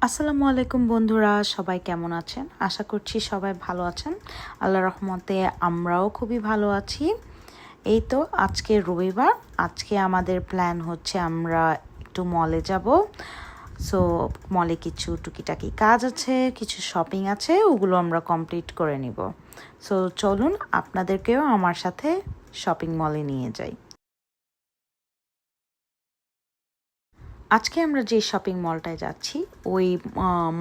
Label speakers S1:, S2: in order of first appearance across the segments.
S1: আসসালামু আলাইকুম বন্ধুরা, সবাই কেমন আছেন? আশা করছি সবাই ভালো আছেন। আল্লাহর রহমতে আমরাও খুবই ভালো আছি। এই তো আজকে রবিবার, আজকে আমাদের প্ল্যান হচ্ছে আমরা একটু মলে যাব। সো মলে কিছু টুকিটাকি কাজ আছে, কিছু শপিং আছে, ওগুলো আমরা কমপ্লিট করে নিব। সো চলুন আপনাদেরকেও আমার সাথে শপিং মলে নিয়ে যাই। আজকে আমরা যে শপিং মলটায় যাচ্ছি ওই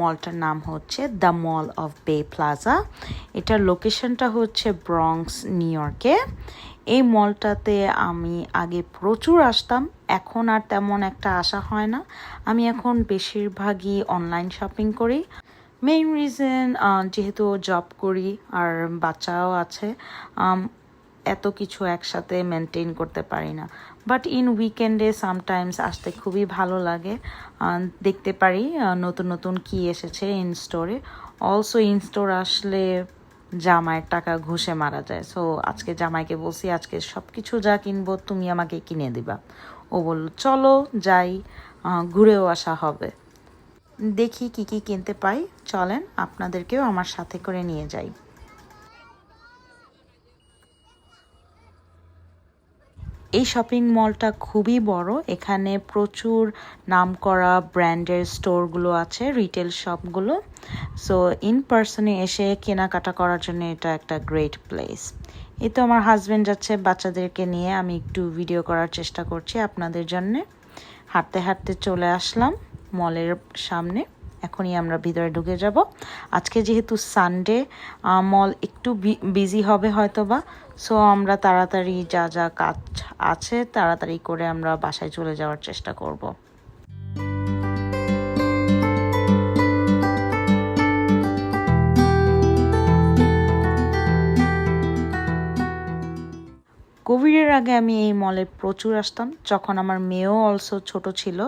S1: মলটার নাম হচ্ছে দ্য মল অফ বে প্লাজা। এটার লোকেশনটা হচ্ছে ব্রঙ্কস, নিউ ইয়র্কে। এই মলটাতে আমি আগে প্রচুর আসতাম, এখন আর তেমন একটা আসা হয় না। আমি এখন বেশিরভাগই অনলাইন শপিং করি। মেইন রিজন যেহেতু জব করি আর বাচ্চাও আছে, এত কিছু একসাথে মেনটেন করতে পারি না। বাট ইন উইকেন্ডে সামটাইমস আসতে খুবই ভালো লাগে, দেখতে পারি নতুন নতুন কী এসেছে ইন স্টোরে। অলসো ইন স্টোর আসলে জামাইয়ের টাকা ঘুষে মারা যায়। সো আজকে জামাইকে বলছি আজকে সব কিছু যা কিনবো তুমি আমাকে কিনে দিবা। ও বলল চলো যাই, ঘুরেও আসা হবে। দেখি কি কি কিনতে পাই, চলেন আপনাদেরকেও আমার সাথে করে নিয়ে যাই। এই শপিং মলটা খুবই বড়, এখানে প্রচুর নামকরা ব্র্যান্ডের স্টোরগুলো আছে, রিটেল শপগুলো। সো ইন পার্সনে এসে কেনাকাটা করার জন্য এটা একটা গ্রেট প্লেস। এই তো আমার হাজব্যান্ড যাচ্ছে বাচ্চাদেরকে নিয়ে, আমি একটু ভিডিও করার চেষ্টা করছি আপনাদের জন্যে। হাঁটতে হাঁটতে চলে আসলাম মলের সামনে, এখনই আমরা ভিতরে ঢুকে যাব। আজকে যেহেতু সানডে, মল একটু বিজি হবে হয়তো বা। সো আমরা তাড়াতাড়ি যা যা কাজ আছে তাড়াতাড়ি করে আমরা বাসায় চলে যাওয়ার চেষ্টা করব। কোভিডের আগে আমি এই মলে প্রচুর আসতাম, যখন আমার মেয়েও অলসো ছোট ছিল।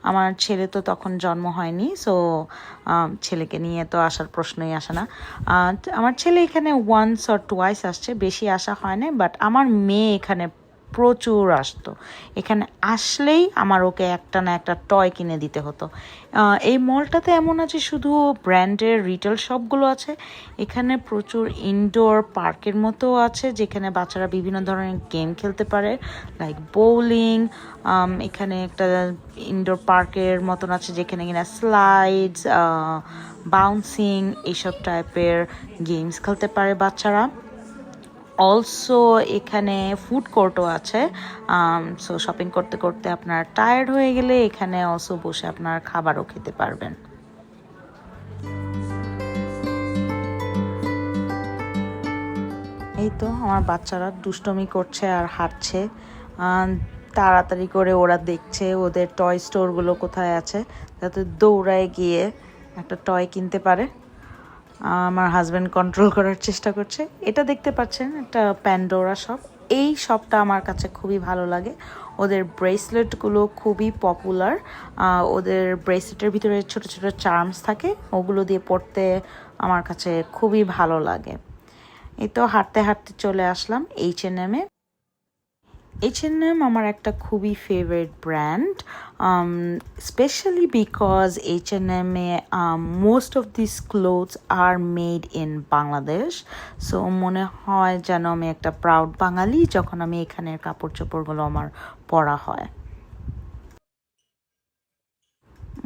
S1: আমার ছেলে তো তখন জন্ম হয়নি, সো ছেলেকে নিয়ে তো আসার প্রশ্নই আসে না। আমার ছেলে এখানে ওয়ান্স অর টুয়াইস আসছে, বেশি আসা হয় না। বাট আমার মেয়ে এখানে প্রচুর আসতো, এখানে আসলেই আমার ওকে একটা না একটা টয় কিনে দিতে হতো। এই মলটাতে এমন আছে শুধু ব্র্যান্ডের রিটেল শপগুলো আছে, এখানে প্রচুর ইনডোর পার্কের মতো আছে যেখানে বাচ্চারা বিভিন্ন ধরনের গেম খেলতে পারে, লাইক বোলিং। এখানে একটা ইনডোর পার্কের মতন আছে যেখানে কিনা স্লাইডস, বাউন্সিং এইসব টাইপের গেমস খেলতে পারে বাচ্চারা। অলসো এখানে ফুড কোর্টও আছে। সো শপিং করতে করতে আপনার টায়ার্ড হয়ে গেলে এখানে অলসো বসে আপনার খাবারও খেতে পারবেন। এই তো আমার বাচ্চারা দুষ্টমি করছে আর হাঁটছে, তাড়াতাড়ি করে ওরা দেখছে ওদের টয় স্টোরগুলো কোথায় আছে, যাতে দৌড়ায় গিয়ে একটা টয় কিনতে পারে। আমার হাজব্যান্ড কন্ট্রোল করার চেষ্টা করছে। এটা দেখতে পাচ্ছেন একটা প্যান্ডোরা শপ, এই শপটা আমার কাছে খুবই ভালো লাগে। ওদের ব্রেসলেটগুলো খুবই পপুলার, ওদের ব্রেসলেটের ভিতরে ছোট ছোট চার্মস থাকে, ওগুলো দিয়ে পরতে আমার কাছে খুবই ভালো লাগে। এই তো হাঁটতে হাঁটতে চলে আসলাম H&M-এ। H&M আমার একটা খুবই ফেভারিট ব্র্যান্ড, স্পেশালি বিকজ H&M-এ most of this clothes are made in Bangladesh. So মনে হয় যেন আমি একটা প্রাউড বাঙালি যখন আমি এখানের কাপড় চোপড়গুলো আমার পরা হয়।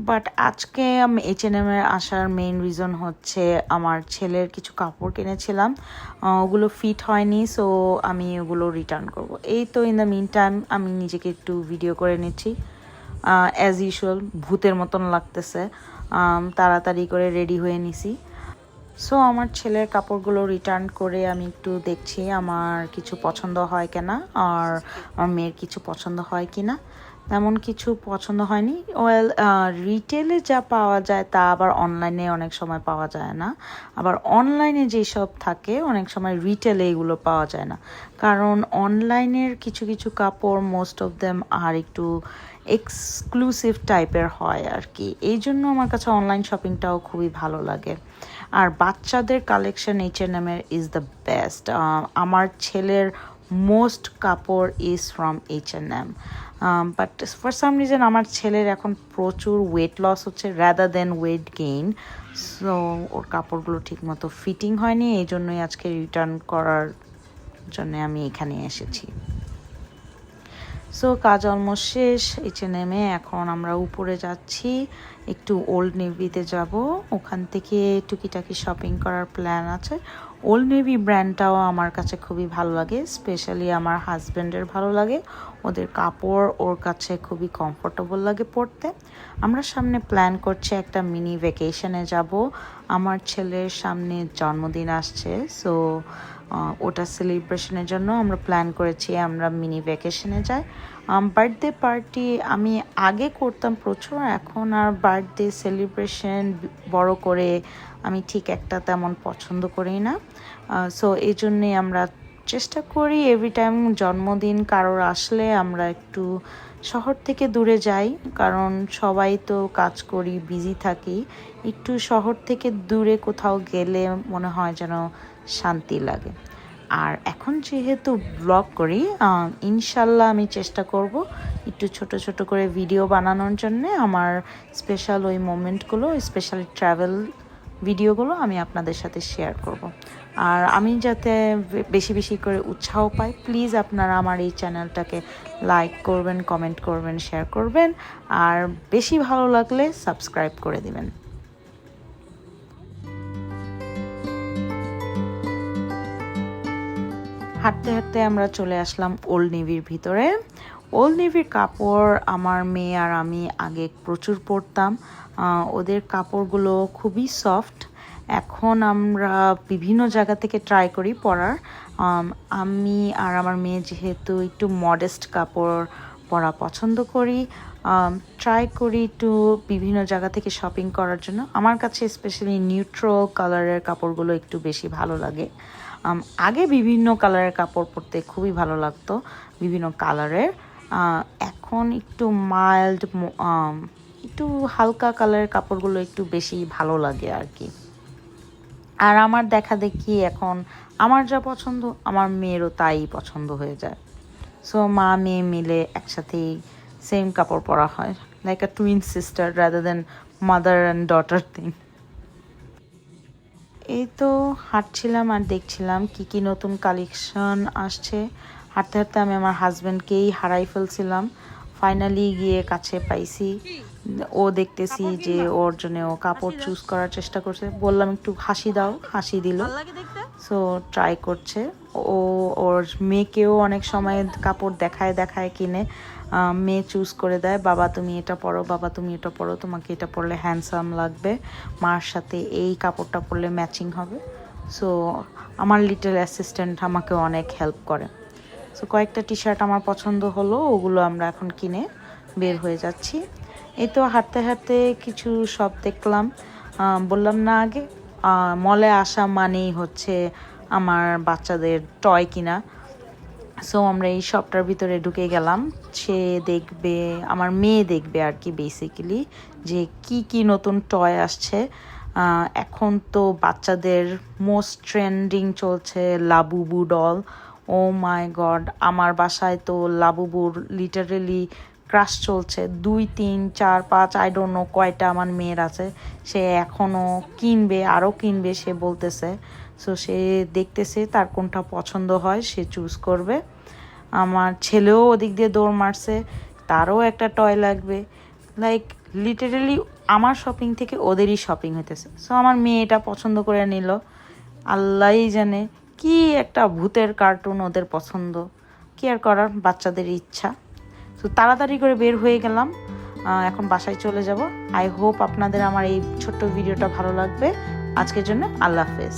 S1: বাট আজকে আমি H&M-এর আসার মেইন রিজন হচ্ছে আমার ছেলের কিছু কাপড় কিনেছিলাম, ওগুলো ফিট হয়নি, সো আমি ওগুলো রিটার্ন করব। এই তো ইন দ্য মিন টাইম আমি নিজেকে একটু ভিডিও করে নিচ্ছি। অ্যাজ ইউজুয়াল ভূতের মতন লাগতেছে, তাড়াতাড়ি করে রেডি হয়ে নিছি। সো আমার ছেলের কাপড়গুলো রিটার্ন করে আমি একটু দেখছি আমার কিছু পছন্দ হয় কিনা আর আমার মেয়ের কিছু পছন্দ হয় কিনা। তেমন কিছু পছন্দ হয়নি। রিটেলে যা পাওয়া যায় তা আবার অনলাইনে অনেক সময় পাওয়া যায় না, আবার অনলাইনে যেসব থাকে অনেক সময় রিটেলে এগুলো পাওয়া যায় না। কারণ অনলাইনের কিছু কিছু কাপড় মোস্ট অফ দেম আর একটু এক্সক্লুসিভ টাইপের হয় আর কি, এই জন্য আমার কাছে অনলাইন শপিংটাও খুবই ভালো লাগে। আর বাচ্চাদের কালেকশন H&M-এর ইজ দ্য বেস্ট। আমার ছেলের মোস্ট কাপড় is from H&M। But for some reason আমার ছেলের এখন প্রচুর ওয়েট লস হচ্ছে rather than weight gain. So ওর কাপড়গুলো ঠিকমতো ফিটিং হয়নি, এই জন্যই আজকে রিটার্ন করার জন্য আমি এখানে এসেছি। সো কাজ অলমোস্ট শেষ। H&M-এ এখন আমরা উপরে যাচ্ছি, একটু ওল্ড নেভিতে যাব, ওখান থেকে টুকিটাকি শপিং করার প্ল্যান আছে। ওল্ড নেভি ব্র্যান্ডটাও আমার কাছে খুবই ভালো লাগে, স্পেশালি আমার হাজব্যান্ডের ভালো লাগে, ওদের কাপড় ওর কাছে খুবই কমফোর্টেবল লাগে পরতে। আমরা সামনে প্ল্যান করছি একটা মিনি ভ্যাকেশনে যাব। আমার ছেলের সামনে জন্মদিন আসছে, সো ওটা সেলিব্রেশনের জন্য আমরা প্ল্যান করেছি আমরা মিনি ভ্যাকেশনে যাই। বার্থডে পার্টি আমি আগে করতাম প্রচুর, এখন আর বার্থডে সেলিব্রেশন বড় করে আমি ঠিক একটা তেমন পছন্দ করি না। সো এই জন্যে আমরা চেষ্টা করি এভরি টাইম জন্মদিন কারোর আসলে আমরা একটু শহর থেকে দূরে যাই, কারণ সবাই তো কাজ করি, বিজি থাকি, একটু শহর থেকে দূরে কোথাও গেলে মনে হয় যেন শান্তি লাগে। আর এখন যেহেতু ব্লগ করি, ইনশাল্লাহ আমি চেষ্টা করব একটু ছোট ছোট করে ভিডিও বানানোর জন্য। আমার স্পেশাল ওই মোমেন্টগুলো, স্পেশাল ট্রাভেল ভিডিওগুলো আমি আপনাদের সাথে শেয়ার করব। আর আমি যাতে বেশি বেশি করে উৎসাহ পাই, প্লিজ আপনারা আমার এই চ্যানেলটাকে লাইক করবেন, কমেন্ট করবেন, শেয়ার করবেন, আর বেশি ভালো লাগলে সাবস্ক্রাইব করে দিবেন। হাঁটতে হাঁটতে আমরা চলে আসলাম ওল্ড নেভির ভিতরে। ওল্ড নেভির কাপড় আমার মেয়ে আর আমি আগে প্রচুর পরতাম, ওদের কাপড়গুলো খুবই সফট। এখন আমরা বিভিন্ন জায়গা থেকে ট্রাই করি পরার। আমি আর আমার মেয়ে যেহেতু একটু মডেস্ট কাপড় পরা পছন্দ করি, ট্রাই করি একটু বিভিন্ন জায়গা থেকে শপিং করার জন্য। আমার কাছে স্পেশালি নিউট্রাল কালারের কাপড়গুলো একটু বেশি ভালো লাগে। আগে বিভিন্ন কালারের কাপড় পরতে খুবই ভালো লাগতো, বিভিন্ন কালারের। এখন একটু মাইল্ড, একটু হালকা কালারের কাপড়গুলো একটু বেশি ভালো লাগে আর কি। আর আমার দেখা দেখি এখন আমার যা পছন্দ আমার মেয়েরও তাই পছন্দ হয়ে যায়। সো মা মেয়ে মিলে একসাথেই সেম কাপড় পরা হয়, like a twin sister rather than mother and daughter thing. এই তো হাঁটছিলাম আর দেখছিলাম কি কি নতুন কালেকশন আসছে। হাঁটতে হাঁটতে আমি আমার হাজব্যান্ডকেই হারাই ফেলছিলাম, ফাইনালি গিয়ে কাছে পাইছি। ও দেখতেছি যে ওর জন্য ও কাপড় চুজ করার চেষ্টা করছে, বললাম একটু হাসি দাও, হাসি দিল। সো ট্রাই করছে। ও ওর মেয়েকেও অনেক সময় কাপড় দেখায় দেখায় কিনে মেয়ে চুজ করে দেয়, বাবা তুমি এটা পরো, বাবা তুমি এটা পরো, তোমাকে এটা পরলে হ্যান্ডসাম লাগবে, মার সাথে এই কাপড়টা পরলে ম্যাচিং হবে। সো আমার লিটল অ্যাসিস্ট্যান্ট আমাকে অনেক হেল্প করে। সো কয়েকটা টি শার্ট আমার পছন্দ হলো, ওগুলো আমরা এখন কিনে বের হয়ে যাচ্ছি। এই তো হাঁটতে হাঁটতে কিছু শপ দেখলাম। বললাম না আগে, মলে আসা মানেই হচ্ছে আমার বাচ্চাদের টয় কিনা। সো আমরা এই শপটার ভিতরে ঢুকে গেলাম। সে দেখবে, আমার মেয়ে দেখবে আর কি বেসিক্যালি, যে কি কি নতুন টয় আসছে। এখন তো বাচ্চাদের মোস্ট ট্রেন্ডিং চলছে লাবুবু ডল। ও মাই গড, আমার বাসায় তো লাবুবুর লিটারেলি ক্রাশ চলছে। 2, 3, 4, 5 আই ডোন্ট নো কয়টা আমার মেয়ের আছে, সে এখনও কিনবে, আরও কিনবে সে বলতেছে। সো সে দেখতেছে তার কোনটা পছন্দ হয় সে চুজ করবে। আমার ছেলেও ওদিক দিয়ে দৌড় মারছে, তারও একটা টয় লাগবে। লাইক লিটারেলি আমার শপিং থেকে ওদেরই শপিং হইতেছে। সো আমার মেয়ে এটা পছন্দ করে নিল, আল্লাহই জানে কি একটা ভূতের কার্টুন ওদের পছন্দ, কি আর করার, বাচ্চাদের ইচ্ছা। তো তাড়াতাড়ি করে বের হয়ে গেলাম, এখন বাসায় চলে যাব। আই হোপ আপনাদের আমার এই ছোট্ট ভিডিওটা ভালো লাগবে। আজকের জন্য আল্লাহ হাফেজ।